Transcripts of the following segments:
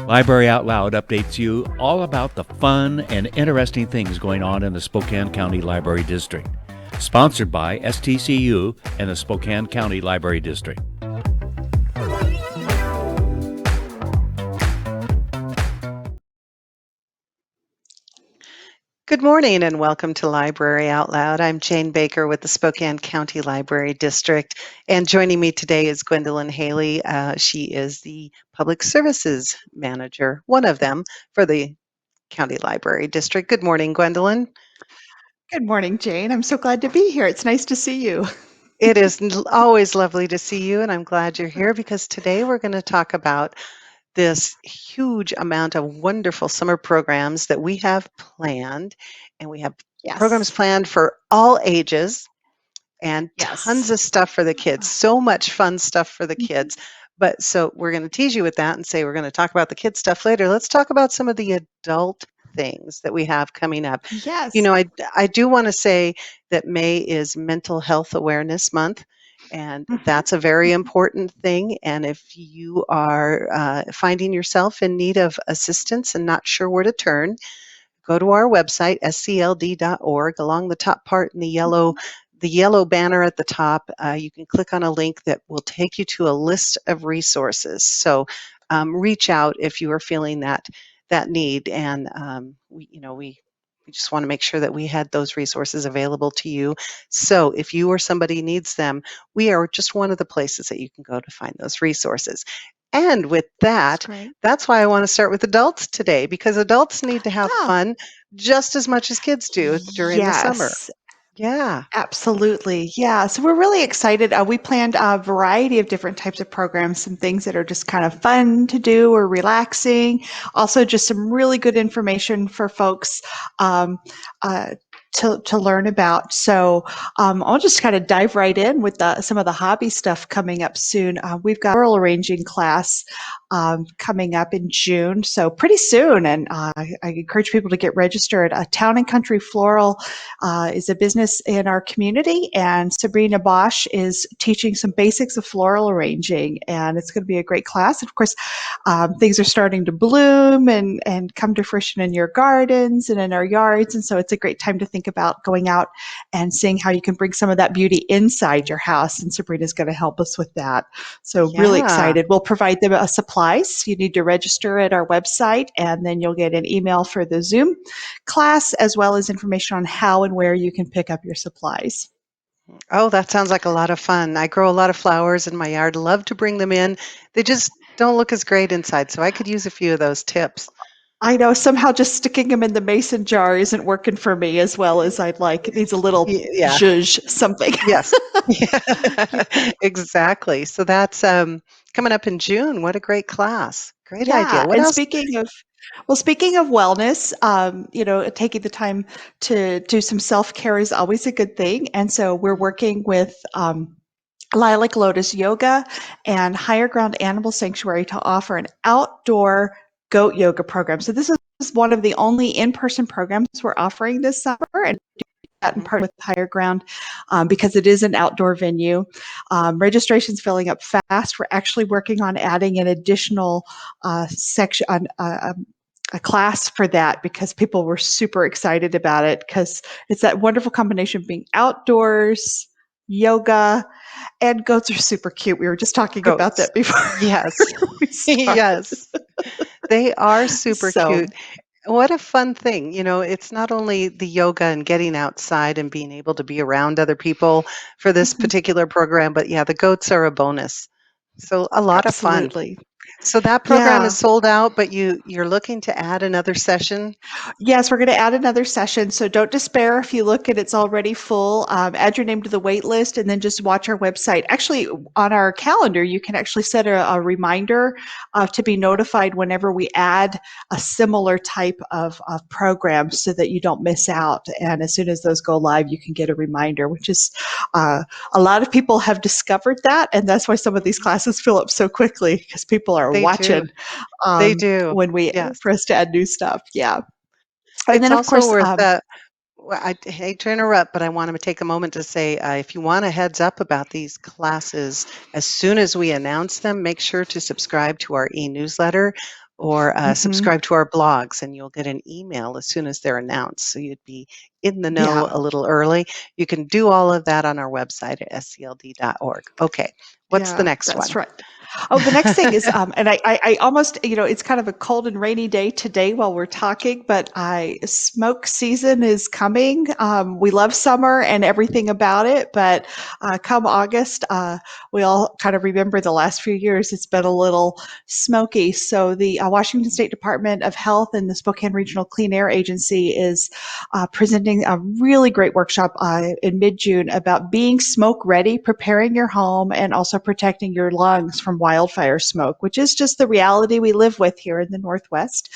Library Out Loud updates you all about the fun and interesting things going on in the Spokane County Library District. Sponsored by STCU and the Spokane County Library District. Good morning and welcome to Library Out Loud. I'm Jane Baker with the Spokane County Library District, and joining me today is Gwendolyn Haley. She is the Public Services Manager, one of them, for the County Library District. Good morning, Gwendolyn. Good morning, Jane. I'm so glad to be here. It's nice to see you. It is always lovely to see you, and I'm glad you're here because today we're going to talk about this huge amount of wonderful summer programs that we have planned, and we have programs planned for all ages and tons of stuff for the kids. So much fun stuff for the kids. But so we're going to tease you with that and say we're going to talk about the kids stuff later. Let's talk about some of the adult things that we have coming up. Yes. You know, I do want to say that May is Mental Health Awareness Month. And that's a very important thing. And if you are finding yourself in need of assistance and not sure where to turn, go to our website, scld.org. Along the top part in the yellow banner at the top, you can click on a link that will take you to a list of resources. So reach out if you are feeling that need. And we just want to make sure that we had those resources available to you. So if you or somebody needs them, we are just one of the places that you can go to find those resources. And with that's why I want to start with adults today, because adults need to have fun just as much as kids do during the summer. Yeah. Absolutely. Yeah. So we're really excited. We planned a variety of different types of programs, some things that are just kind of fun to do or relaxing. Also, just some really good information for folks to learn about. So I'll just kind of dive right in with some of the hobby stuff coming up soon. We've got a floral arranging class coming up in June, so pretty soon. And I encourage people to get registered. Town and Country Floral is a business in our community, and Sabrina Bosch is teaching some basics of floral arranging, and it's going to be a great class. Of course, things are starting to bloom and come to fruition in your gardens and in our yards, and so it's a great time to think about going out and seeing how you can bring some of that beauty inside your house, and Sabrina's going to help us with that. So really excited. We'll provide them supplies. You need to register at our website, and then you'll get an email for the Zoom class, as well as information on how and where you can pick up your supplies. Oh, that sounds like a lot of fun. I grow a lot of flowers in my yard. Love to bring them in. They just don't look as great inside, so I could use a few of those tips. I know somehow just sticking them in the mason jar isn't working for me as well as I'd like. It needs a little zhuzh something. Yes, exactly. So that's coming up in June. What a great class. Great idea. What else? Speaking of wellness, taking the time to do some self-care is always a good thing. And so we're working with Lilac Lotus Yoga and Higher Ground Animal Sanctuary to offer an outdoor goat yoga program. So this is one of the only in-person programs we're offering this summer, and that in part with Higher Ground because it is an outdoor venue. Registration's filling up fast. We're actually working on adding an additional section on a class for that because people were super excited about it because it's that wonderful combination of being outdoors, yoga, and goats are super cute. We were just talking about that before. Yes. Yes. They are super cute. What a fun thing. It's not only the yoga and getting outside and being able to be around other people for this particular program, but the goats are a bonus. So a lot of fun. So that program is sold out, but you're looking to add another session? Yes, we're going to add another session. So don't despair if you look and it's already full. Add your name to the wait list and then just watch our website. Actually, on our calendar, you can actually set a reminder to be notified whenever we add a similar type of program so that you don't miss out. And as soon as those go live, you can get a reminder, which is a lot of people have discovered that. And that's why some of these classes fill up so quickly because people are watching. They do. When we for us to add new stuff. Yeah. And it's then of also course, worth Well, I hate to interrupt, but I want to take a moment to say if you want a heads up about these classes, as soon as we announce them, make sure to subscribe to our e-newsletter or Hmm. subscribe to our blogs, and you'll get an email as soon as they're announced. So you'd be in the know Yeah, a little early. You can do all of that on our website at scld.org. Okay, what's the yeah, next that's one? right. Oh, the next thing is, and I almost, it's kind of a cold and rainy day today while we're talking, but smoke season is coming. We love summer and everything about it, but come August, we all kind of remember the last few years, it's been a little smoky. So the Washington State Department of Health and the Spokane Regional Clean Air Agency is presenting a really great workshop in mid-June about being smoke ready, preparing your home, and also protecting your lungs from wildfire smoke, which is just the reality we live with here in the Northwest.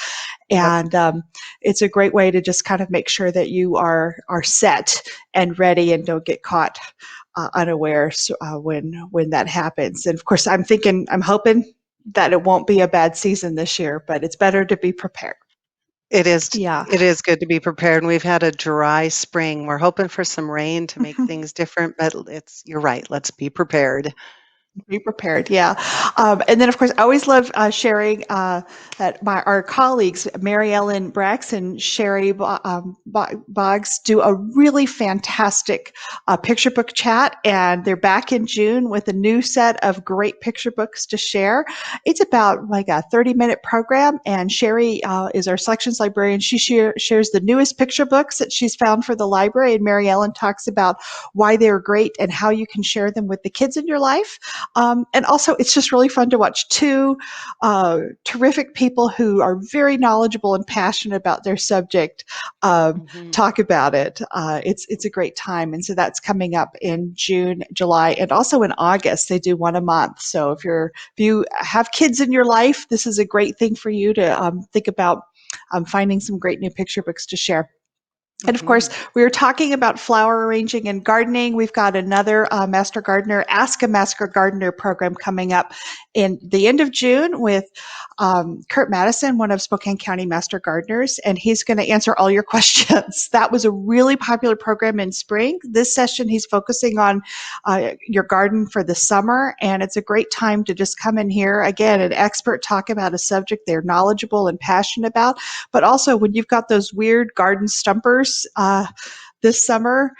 Yep. And it's a great way to just kind of make sure that you are set and ready and don't get caught unawares when that happens. And of course, I'm hoping that it won't be a bad season this year, but it's better to be prepared. It is Yeah. it is good to be prepared, and we've had a dry spring. We're hoping for some rain to make things different, but you're right. Let's be prepared. Be prepared, yeah. And then, of course, I always love sharing that our colleagues, Mary Ellen Brax and Sherry Boggs, do a really fantastic picture book chat, and they're back in June with a new set of great picture books to share. It's about like a 30-minute program, and Sherry is our selections librarian. She shares the newest picture books that she's found for the library, and Mary Ellen talks about why they're great and how you can share them with the kids in your life. And also, it's just really fun to watch two terrific people who are very knowledgeable and passionate about their subject Mhm. talk about it. It's a great time, and so that's coming up in June, July, and also in August. They do one a month. So if you have kids in your life, this is a great thing for you to think about finding some great new picture books to share. And of course, Mhm. we were talking about flower arranging and gardening. We've got another Master Gardener, Ask a Master Gardener program coming up in the end of June with Kurt Madison, one of Spokane County Master Gardeners, and he's going to answer all your questions. That was a really popular program in spring. This session, he's focusing on your garden for the summer, and it's a great time to just come in here, again, an expert talk about a subject they're knowledgeable and passionate about. But also, when you've got those weird garden stumpers this summer,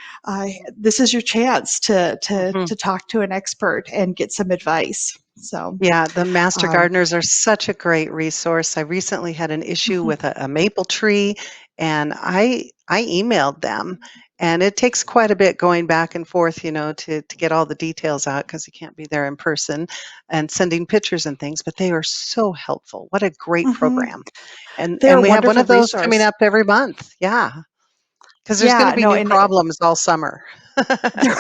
this is your chance Mhm. to talk to an expert and get some advice. So, Yeah, the master um, gardeners are such a great resource. I recently had an issue mhm, with a maple tree, and I emailed them, and it takes quite a bit going back and forth, to get all the details out because you can't be there in person and sending pictures and things, but they are so helpful. What a great mhm. program. And They're a and we have one wonderful of those coming resource. up every month. Yeah, because there's going to Yeah, be no, new and problems all summer. there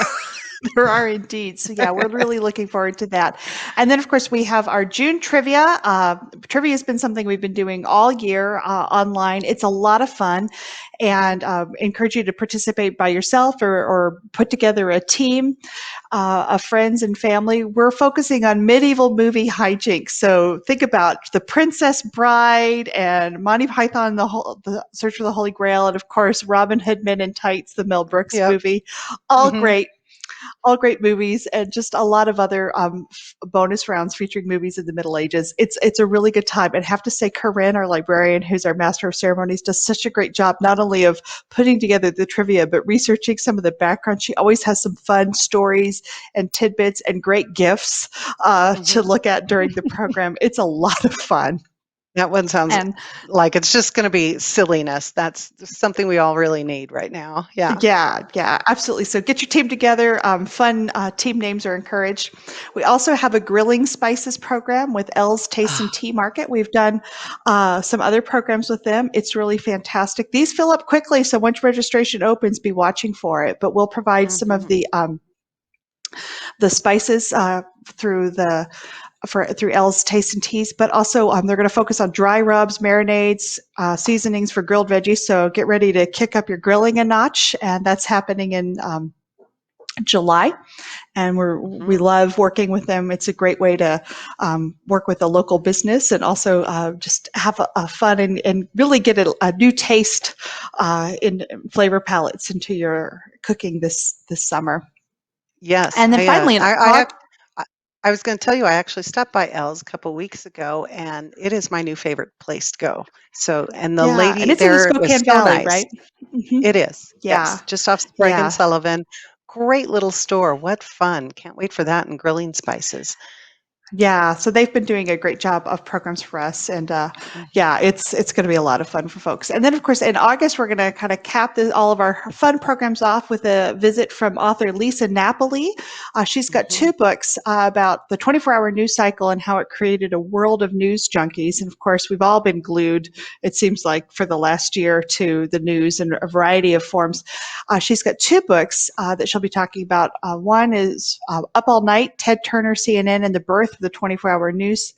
there are indeed. So yeah, we're really looking forward to that. And then of course we have our June trivia. Trivia has been something we've been doing all year online. It's a lot of fun, and encourage you to participate by yourself or put together a team of friends and family. We're focusing on medieval movie hijinks. So think about The Princess Bride and Monty Python and the Search for the Holy Grail, and of course Robin Hood Men in Tights, the Mel Brooks Yep. movie. All Hmm. great, all great movies, and just a lot of other bonus rounds featuring movies in the Middle Ages. It's a really good time. And have to say, Corinne, our librarian, who's our master of ceremonies, does such a great job not only of putting together the trivia but researching some of the background. She always has some fun stories and tidbits and great gifts to Hmm. look at during the program. It's a lot of fun. That one sounds And like it's just gonna be silliness. That's something we all really need right now. Yeah. yeah, yeah, absolutely. So get your team together. Fun team names are encouraged. We also have a grilling spices program with L's Taste and Tea Market. We've done some other programs with them. It's really fantastic. These fill up quickly, so once registration opens, be watching for it. But we'll provide some of Mhm. the spices through L's Taste and Teas, but also they're going to focus on dry rubs, marinades, seasonings for grilled veggies. So get ready to kick up your grilling a notch, and that's happening July, and we Mhm. love working with them. It's a great way to work with a local business and also just have a fun and really get a new taste in flavor palettes into your cooking this summer. Yes, And then finally in I I was gonna tell you, I actually stopped by Elle's a couple weeks ago, and it is my new favorite place to go. So and the yeah, and lady it's in the there was Spokane so Valley, nice. right? Hmm. It is, Yeah, yes, just off Sprague and yeah. Sullivan. Great little store, what fun. Can't wait for that and grilling spices. Yeah, so they've been doing a great job of programs for us, and Mhm, yeah, it's going to be a lot of fun for folks. And then, of course, in August, we're going to kind of cap all of our fun programs off with a visit from author Lisa Napoli. She's got mhm. two books about the 24-hour news cycle and how it created a world of news junkies. And of course, we've all been glued, it seems like, for the last year to the news in a variety of forms. She's got two books that she'll be talking about. One is Up All Night, Ted Turner, CNN, and the Birth of the 24-Hour News.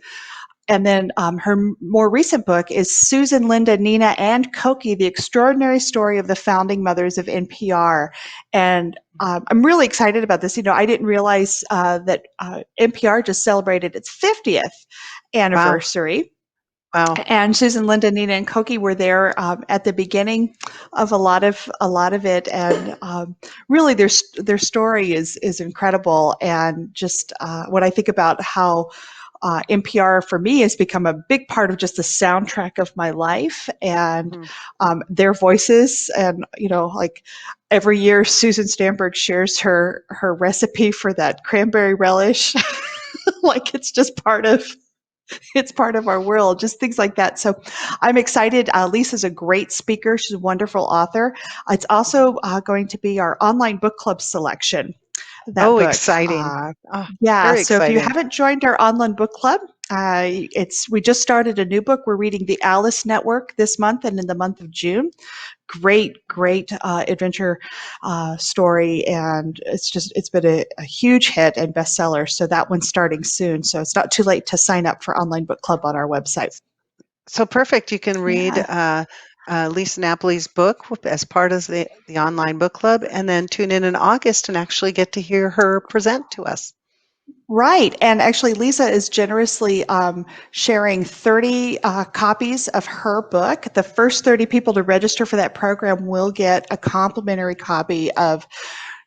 And then her more recent book is Susan, Linda, Nina, and Koki, The Extraordinary Story of the Founding Mothers of NPR. And I'm really excited about this. You know, I didn't realize that NPR just celebrated its 50th Wow, anniversary. wow. And Susan, Linda, Nina, and Koki were there at the beginning of a lot of it, and really their story is incredible. And just when I think about how NPR for me has become a big part of just the soundtrack of my life, and Mhm. their voices, and like every year Susan Stamberg shares her recipe for that cranberry relish, like it's part of our world, just things like that. So I'm excited. Lisa's a great speaker. She's a wonderful author. It's Mhm. also going to be our online book club selection, that Oh, book. exciting. Oh, Yeah. very So if you exciting. haven't joined our online book club, we just started a new book. We're reading The Alice Network this month and in the month of June. Great adventure story, and it's been a huge hit and bestseller. So that one's starting soon. So it's not too late to sign up for online book club on our website. So perfect. You can read Yeah. Lisa Napoli's book as part of the online book club, and then tune in August and actually get to hear her present to us. Right. And actually, Lisa is generously sharing 30 copies of her book. The first 30 people to register for that program will get a complimentary copy of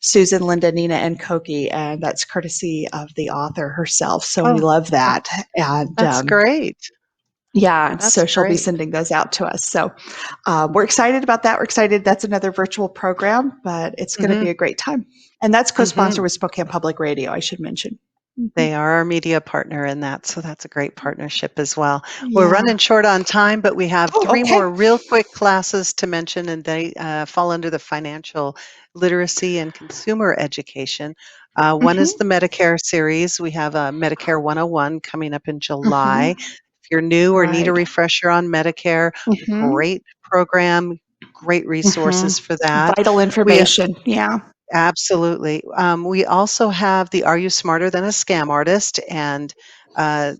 Susan, Linda, Nina, and Koki, and that's courtesy of the author herself. So we Oh, love that, that. And that's great. yeah, That's so she'll be great. sending those out to us. So we're excited about that. We're excited. That's another virtual program, but it's going to Hmm. be a great time. And that's co-sponsored Hmm. with Spokane Public Radio, I should mention. Mhm. They are our media partner in that, so that's a great partnership as well. We're Yeah. running short on time, but we have Oh, three okay. more real quick classes to mention, and they fall under the financial literacy and consumer education. One is Hmm. the Medicare series. We have a Medicare 101 coming up in Hmm. July. If you're new or need a Right. refresher on Medicare, a Hmm. great program, great Hmm. resources for that. Vital We information. Yeah. Absolutely. We also have the Are You Smarter Than a Scam Artist? And, uh,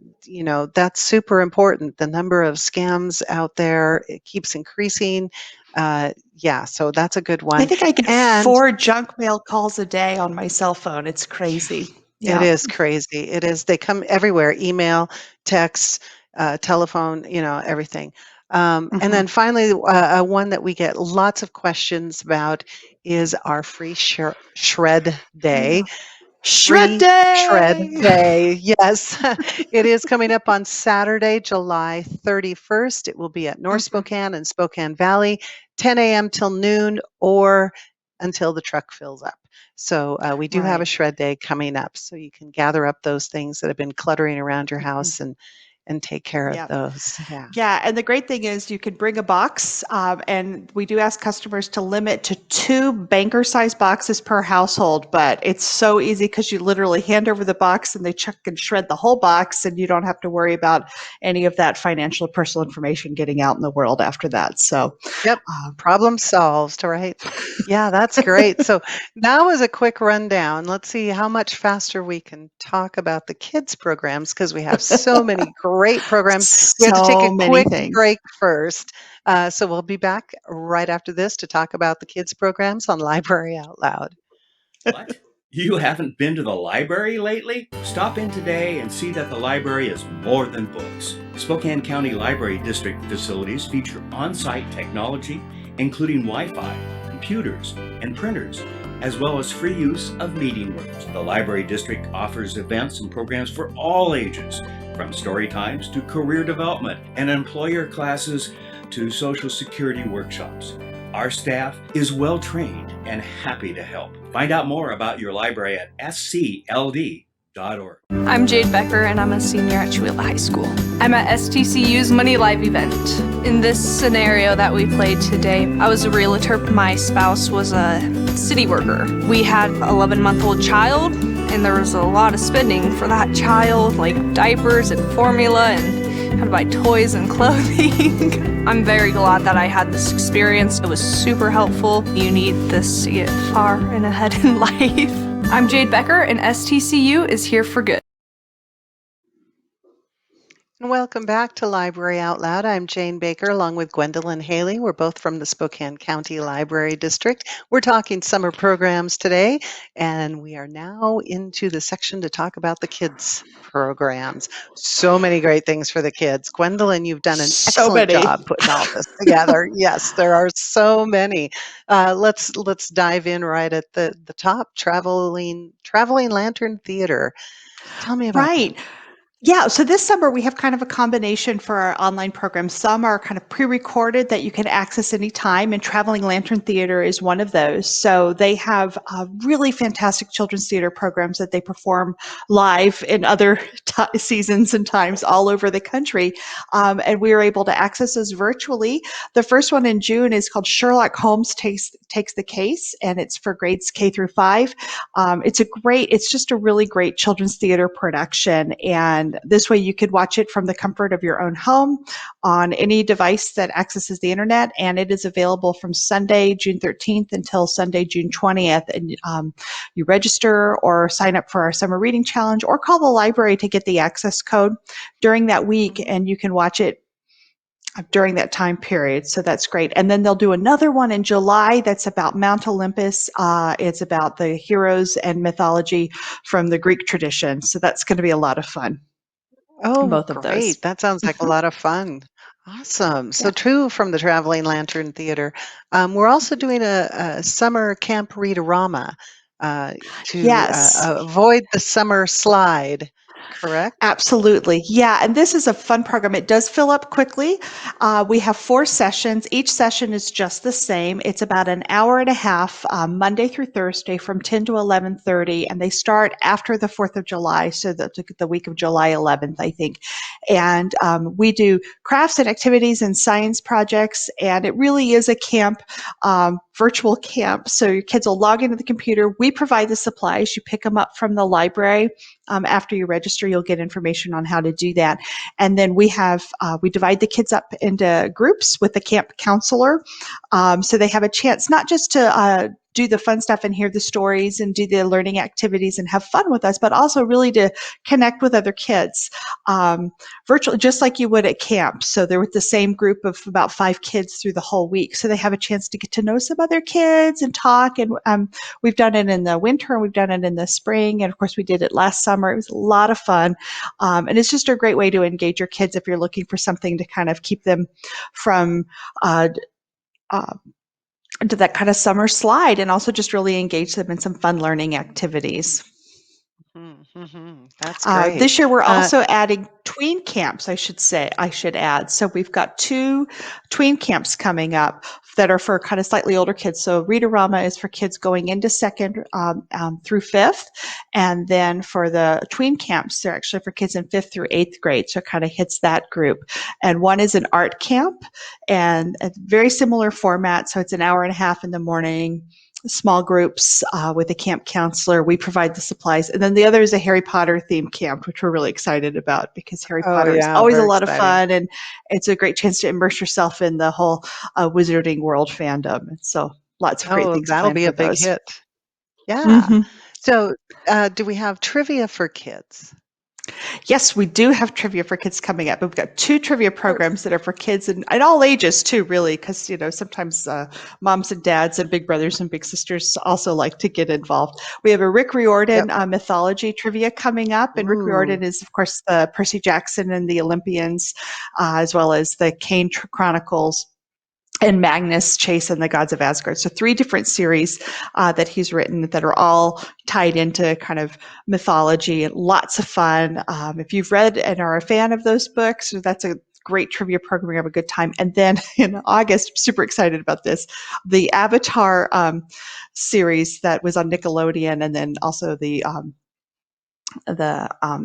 that's super important. The number of scams out there, it keeps increasing. Yeah, so that's a good I one. think I get And 4 junk mail calls a day on my cell phone. It's crazy. it Yeah. is crazy. It is. They come everywhere, email, text, telephone, everything. And Hmm. then finally, one that we get lots of questions about is our free shred day. Yeah. Shred Free Shred day. Day. Yes, it is coming up on Saturday, July 31st. It will be at North Hmm. Spokane and Spokane Valley, 10 a.m. till noon or until the truck fills up. So we do have a Right. shred day coming up, so you can gather up those things that have been cluttering around your Hmm. house and take care of Yep. those. Yeah. Yeah, and the great thing is you could bring a box, and we do ask customers to limit to 2 banker-sized boxes per household. But it's so easy because you literally hand over the box and they check and shred the whole box, and you don't have to worry about any of that financial personal information getting out in the world after that. So, Yep. um, Problem solved, right? Yeah, that's great. So that was a quick rundown. Let's see how much faster we can talk about the kids programs because we have so many great programs. We have to take a so many quick things. break first. So we'll be back right after this to talk about the kids programs on Library Out Loud. What? You haven't been to the library lately? Stop in today and see that the library is more than books. Spokane County Library District facilities feature on-site technology, including Wi-Fi, computers, and printers, as well as free use of meeting rooms. The Library District offers events and programs for all ages, from story times to career development and employer classes to Social Security workshops. Our staff is well trained and happy to help. Find out more about your library at scld.org. I'm Jade Becker and I'm a senior at Chewilla High School. I'm at STCU's Money Live event. In this scenario that we played today, I was a realtor. My spouse was a city worker. We had an 11-month-old child and there was a lot of spending for that child, like diapers and formula and had to buy toys and clothing. I'm very glad that I had this experience. It was super helpful. You need this to get far and ahead in life. I'm Jade Becker and STCU is here for good. Welcome back to Library Out Loud. I'm Jane Baker along with Gwendolyn Haley. We're both from the Spokane County Library District. We're talking summer programs today, and we are now into the section to talk about the kids' programs. So many great things for the kids. Gwendolyn, you've done an So excellent many. job putting all this together. Yes, there are so many. Let's dive in right at the top. Traveling Lantern Theater. Tell me about that. Right. Yeah, so this summer we have kind of a combination for our online programs. Some are kind of pre-recorded that you can access anytime, and Traveling Lantern Theater is one of those. So they have really fantastic children's theater programs that they perform live in other seasons and times all over the country, and we are able to access those virtually. The first one in June is called Sherlock Holmes Takes the Case, and it's for grades K through 5. It's just a really great children's theater production, and this way you could watch it from the comfort of your own home on any device that accesses the internet, and it is available from Sunday, June 13th until Sunday, June 20th. And you register or sign up for our summer reading challenge or call the library to get the access code during that week, and you can watch it during that time period. So that's great. And then they'll do another one in July that's about Mount Olympus. It's about the heroes and mythology from the Greek tradition. So that's going to be a lot of fun. Oh, Both of those. great. That sounds like a lot of fun. Awesome. So Yeah. true from the Traveling Lantern Theater. We're also doing a summer camp read-a-rama to Yes. avoid the summer slide, correct? Absolutely. Yeah. And this is a fun program. It does fill up quickly. We have 4 sessions. Each session is just the same. It's about an hour and a half, Monday through Thursday from 10 to 11:30. And they start after the 4th of July. So the week of July 11th, I think. And we do crafts and activities and science projects. And it really is a camp, virtual camp. So your kids will log into the computer. We provide the supplies. You pick them up from the library. After you register, you'll get information on how to do that. And then we divide the kids up into groups with the camp counselor. So they have a chance not just to do the fun stuff and hear the stories and do the learning activities and have fun with us, but also really to connect with other kids virtually, just like you would at camp. So they're with the same group of about 5 kids through the whole week. So they have a chance to get to know some other kids and talk. And we've done it in the winter and we've done it in the spring. And of course, we did it last summer. It was a lot of fun. And it's just a great way to engage your kids if you're looking for something to kind of keep them from into that kind of summer slide, and also just really engage them in some fun learning activities. That's great. This year, we're also adding tween camps, I should add. So we've got 2 tween camps coming up that are for kind of slightly older kids. So Read-a-Rama is for kids going into 2nd through 5th. And then for the tween camps, they're actually for kids in 5th through 8th grade. So it kind of hits that group. And one is an art camp, and a very similar format. So it's an hour and a half in the morning, small groups with a camp counselor. We provide the supplies. And then the other is a Harry Potter themed camp, which we're really excited about because Harry Potter is always a lot of fun, and it's a great chance to immerse yourself in the whole wizarding world fandom. And so lots of great things That'll planned be for a big those. hit. Yeah. Mhm. So do we have trivia for kids? Yes, we do have trivia for kids coming up. We've got 2 trivia programs that are for kids and all ages too, really, because sometimes moms and dads and big brothers and big sisters also like to get involved. We have a Rick Riordan Yep. mythology trivia coming up, and Rick Ooh. Riordan is, of course, the Percy Jackson and the Olympians, as well as the Kane Chronicles and Magnus Chase and the Gods of Asgard. So 3 different series that he's written that are all tied into kind of mythology and lots of fun. If you've read and are a fan of those books, that's a great trivia program. We have a good time. And then in August, I'm super excited about this, the Avatar series that was on Nickelodeon, and then also the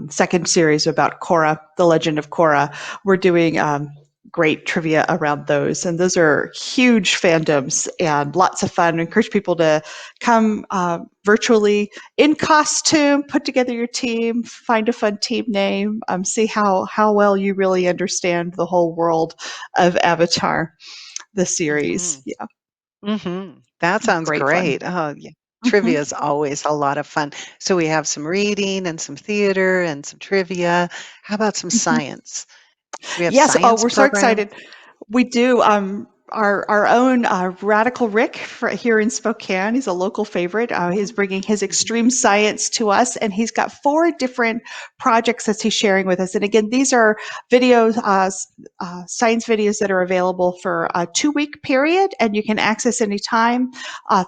second series about Korra, the Legend of Korra. We're doing great trivia around those, and those are huge fandoms and lots of fun. I encourage people to come virtually in costume, put together your team, find a fun team name, see how well you really understand the whole world of Avatar, the series. Mhm. Yeah, Mhm. That sounds great fun. great. Oh, yeah. Mhm. Trivia is always a lot of fun. So we have some reading and some theater and some trivia. How about some Mhm. science? We have Yes. Oh, science we're so programs. excited. We do. Our own Radical Rick here in Spokane. He's a local favorite. He's bringing his Mhm. extreme science to us, and he's got 4 different projects that he's sharing with us. And again, these are videos, science videos that are available for a 2-week period, and you can access anytime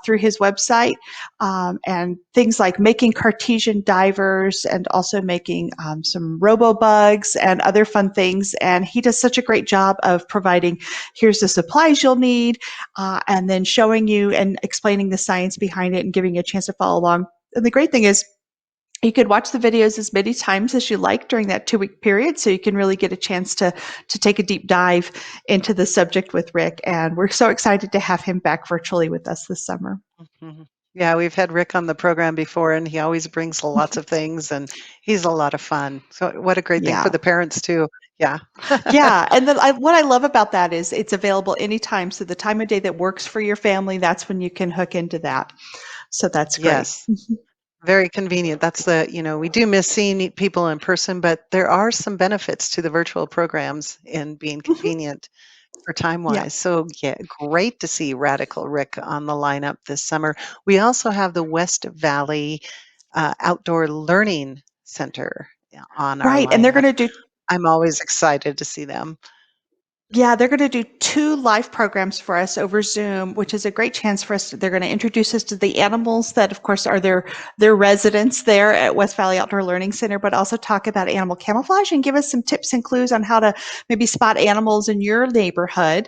through his website. And things like making Cartesian divers, and also making some robo bugs and other fun things. And he does such a great job of providing, here's the supplies you'll need, and then showing you and explaining the science behind it and giving you a chance to follow along. And the great thing is, you could watch the videos as many times as you like during that 2-week period, so you can really get a chance to take a deep dive into the subject with Rick. And we're so excited to have him back virtually with us this summer. Mhm. Yeah, we've had Rick on the program before, and he always brings lots of things, and he's a lot of fun. So what a great thing for Yeah. the parents too. Yeah. Yeah, and then what I love about that is it's available anytime. So the time of day that works for your family, that's when you can hook into that. So that's great. Yes. Very convenient. That's we do miss seeing people in person, but there are some benefits to the virtual programs in being Mhm. convenient for Yeah. time-wise. So, yeah, great to see Radical Rick on the lineup this summer. We also have the West Valley Outdoor Learning Center on our Right. And they're lineup. going to do I'm always excited to see them. Yeah, they're going to do 2 live programs for us over Zoom, which is a great chance for us. They're going to introduce us to the animals that, of course, are their residents there at West Valley Outdoor Learning Center, but also talk about animal camouflage and give us some tips and clues on how to maybe spot animals in your neighborhood,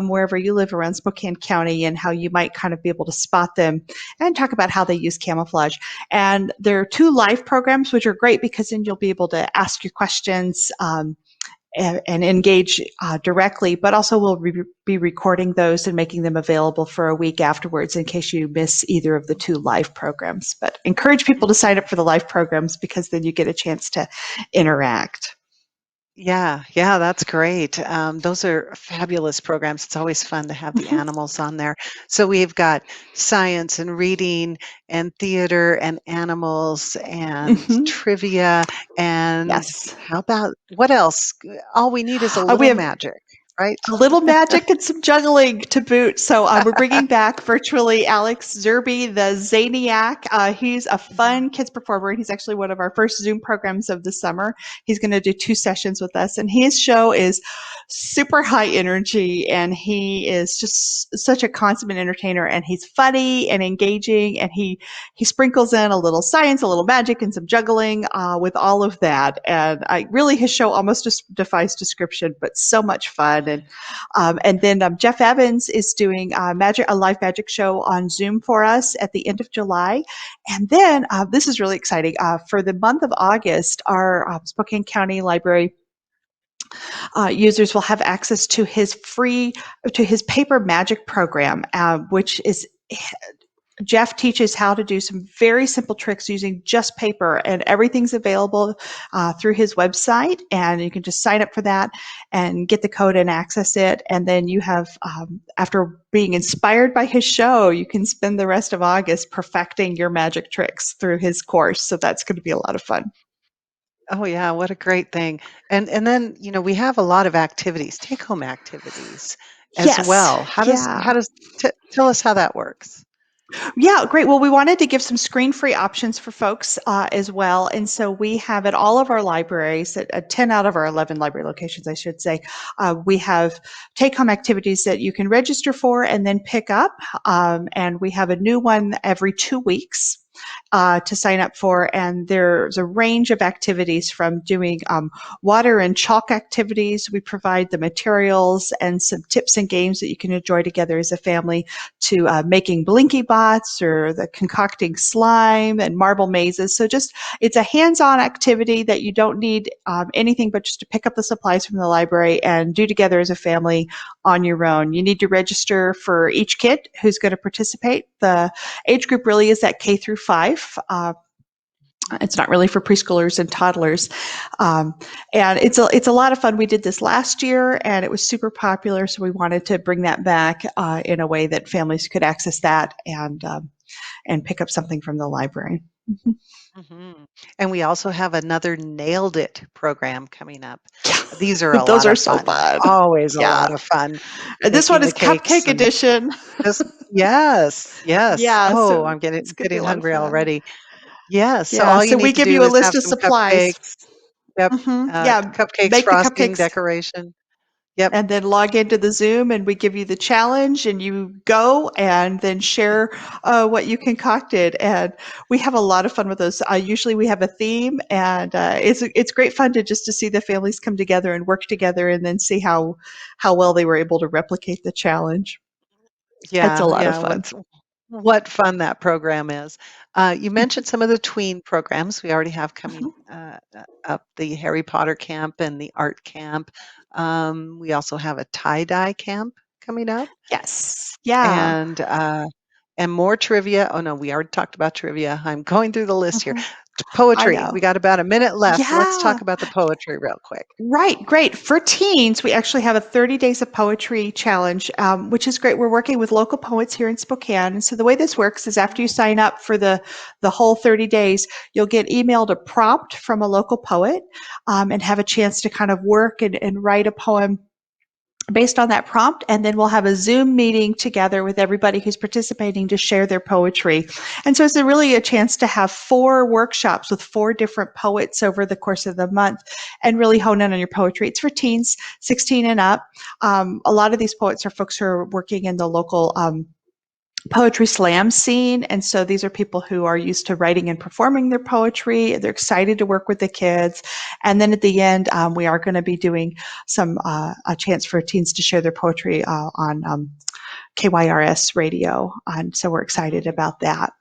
wherever you live around Spokane County, and how you might kind of be able to spot them, and talk about how they use camouflage. And there are 2 live programs, which are great because then you'll be able to ask your questions. And engage directly, but also we'll be recording those and making them available for a week afterwards in case you miss either of the 2 live programs. But encourage people to sign up for the live programs because then you get a chance to interact. Yeah, yeah, that's great. Those are fabulous programs. It's always fun to have the Mhm. animals on there. So we've got science and reading and theater and animals and Mhm. trivia. And Yes. how about what else? All we need is a We little have magic, right? a little magic and some juggling to boot. So we're bringing back virtually Alex Zerby, the Zaniac. He's a fun kids performer. He's actually one of our first Zoom programs of the summer. He's going to do 2 sessions with us, and his show is super high energy, and he is just such a consummate entertainer. And he's funny and engaging, and he sprinkles in a little science, a little magic, and some juggling with all of that. And really, his show almost just defies description, but so much fun. And then Jeff Evans is doing a live magic show on Zoom for us at the end of July. And then this is really exciting. For the month of August, our Spokane County Library users will have access to his paper magic program, which is Jeff teaches how to do some very simple tricks using just paper, and everything's available through his website. And you can just sign up for that and get the code and access it. And then you have, after being inspired by his show, you can spend the rest of August perfecting your magic tricks through his course. So that's going to be a lot of fun. Oh yeah, what a great thing. And then, we have a lot of activities, take-home activities as Yes. well. Yeah. Tell us how that works? Yeah, great. Well, we wanted to give some screen-free options for folks as well. And so we have at all of our libraries, at 10 out of our 11 library locations, I should say, we have take-home activities that you can register for and then pick up. And we have a new one every 2 weeks. To sign up for, and there's a range of activities from doing water and chalk activities. We provide the materials and some tips and games that you can enjoy together as a family, to making blinky bots or the concocting slime and marble mazes. So just, it's a hands-on activity that you don't need anything but just to pick up the supplies from the library and do together as a family on your own. You need to register for each kid who's going to participate. The age group really is that K through 5. It's not really for preschoolers and toddlers. And it's a lot of fun. We did this last year and it was super popular. So we wanted to bring that back in a way that families could access that and pick up something from the library. Mhm. Mhm. And we also have another Nailed It program coming up. Yeah, These are a those lot are of so fun. fun. Always a Yeah. lot of fun And this one making is the cakes cupcake and edition. just yes, yes. Yeah, Oh, so I'm it's going to be a getting lot of hungry fun. already. Yes, so Yeah, all you so we need to give you do a is have list of some supplies. cupcakes. Yep, Yeah, cupcakes, make the frosting, cupcakes decoration. Yep. and then log into the Zoom and we give you the challenge and you go and then share what you concocted. And we have a lot of fun with those. Usually we have a theme and it's great fun to just to see the families come together and work together and then see how well they were able to replicate the challenge. It's a Yeah, lot of yeah, fun. what fun that program is. You mentioned some of the tween programs we already have coming up, the Harry Potter Camp and the art camp. We also have a tie-dye camp coming up Yes. Yeah. and more trivia. Oh no, we already talked about trivia. I'm going through the list here. Mhm. I Poetry. know. We got about a minute left. Let's Yeah. talk about the poetry real quick. Right, great. For teens, we actually have a 30 days of poetry challenge, which is great. We're working with local poets here in Spokane. And so the way this works is after you sign up for the whole 30 days, you'll get emailed a prompt from a local poet and have a chance to kind of work and write a poem based on that prompt. And then we'll have a Zoom meeting together with everybody who's participating to share their poetry. And so it's really a chance to have 4 workshops with 4 different poets over the course of the month and really hone in on your poetry. It's for teens, 16 and up. A lot of these poets are folks who are working in the local poetry slam scene. And so these are people who are used to writing and performing their poetry. They're excited to work with the kids. And then at the end, we are going to be doing a chance for teens to share their poetry on KYRS radio. And so we're excited Mhm. about that.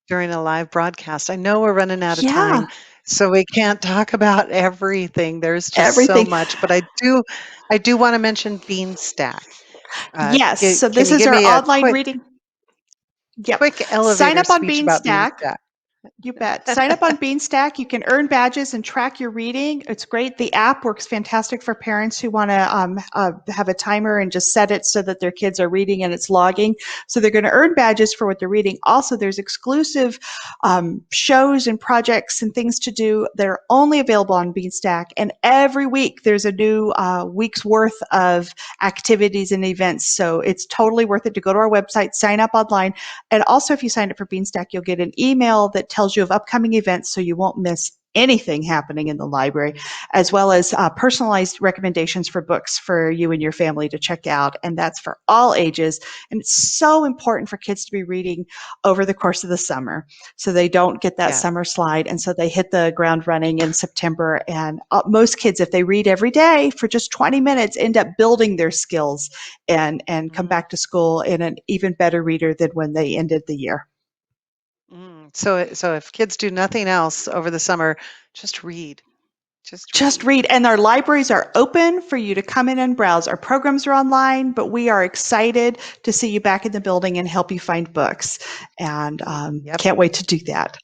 During a live broadcast. I know we're running out of time, Yeah, so we can't talk about everything. There's just so everything. much, but I do wanna mention Beanstack. Yes. So Can this you is give our me a online reading. Yep. quick Sign elevator up on speech about Beanstack. Beanstack? You bet. Sign up on Beanstack. You can earn badges and track your reading. It's great. The app works fantastic for parents who want to have a timer and just set it so that their kids are reading and it's logging. So they're going to earn badges for what they're reading. Also, there's exclusive shows and projects and things to do that are only available on Beanstack. And every week there's a new week's worth of activities and events. So it's totally worth it to go to our website, sign up online. And also, if you sign up for Beanstack, you'll get an email that tells you of upcoming events so you won't miss anything happening in the library, as well as personalized recommendations for books for you and your family to check out. And that's for all ages. And it's so important for kids to be reading over the course of the summer so they don't get that Yeah. summer slide. And so they hit the ground running in September. And most kids, if they read every day for just 20 minutes, end up building their skills and come Mhm. back to school in an even better reader than when they ended the year. So if kids do nothing else over the summer, just read. Just Just read. read. And our libraries are open for you to come in and browse. Our programs are online, but we are excited to see you back in the building and help you find books. And Yep. can't wait to do that.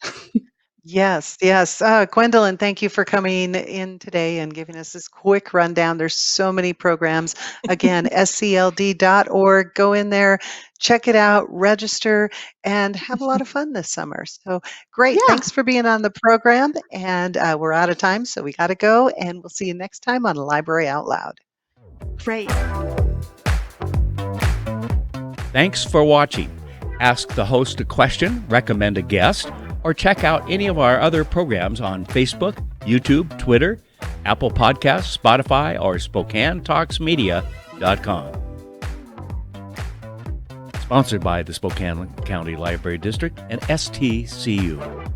Yes, yes. Gwendolyn, thank you for coming in today and giving us this quick rundown. There's so many programs. Again, scld.org. Go in there, check it out, register, and have a lot of fun this summer. So great. Yeah, Thanks for being on the program. And we're out of time, so we got to go. And we'll see you next time on Library Out Loud. great. Thanks for watching. Ask the host a question, recommend a guest, or check out any of our other programs on Facebook, YouTube, Twitter, Apple Podcasts, Spotify, or SpokaneTalksMedia.com. Sponsored by the Spokane County Library District and STCU.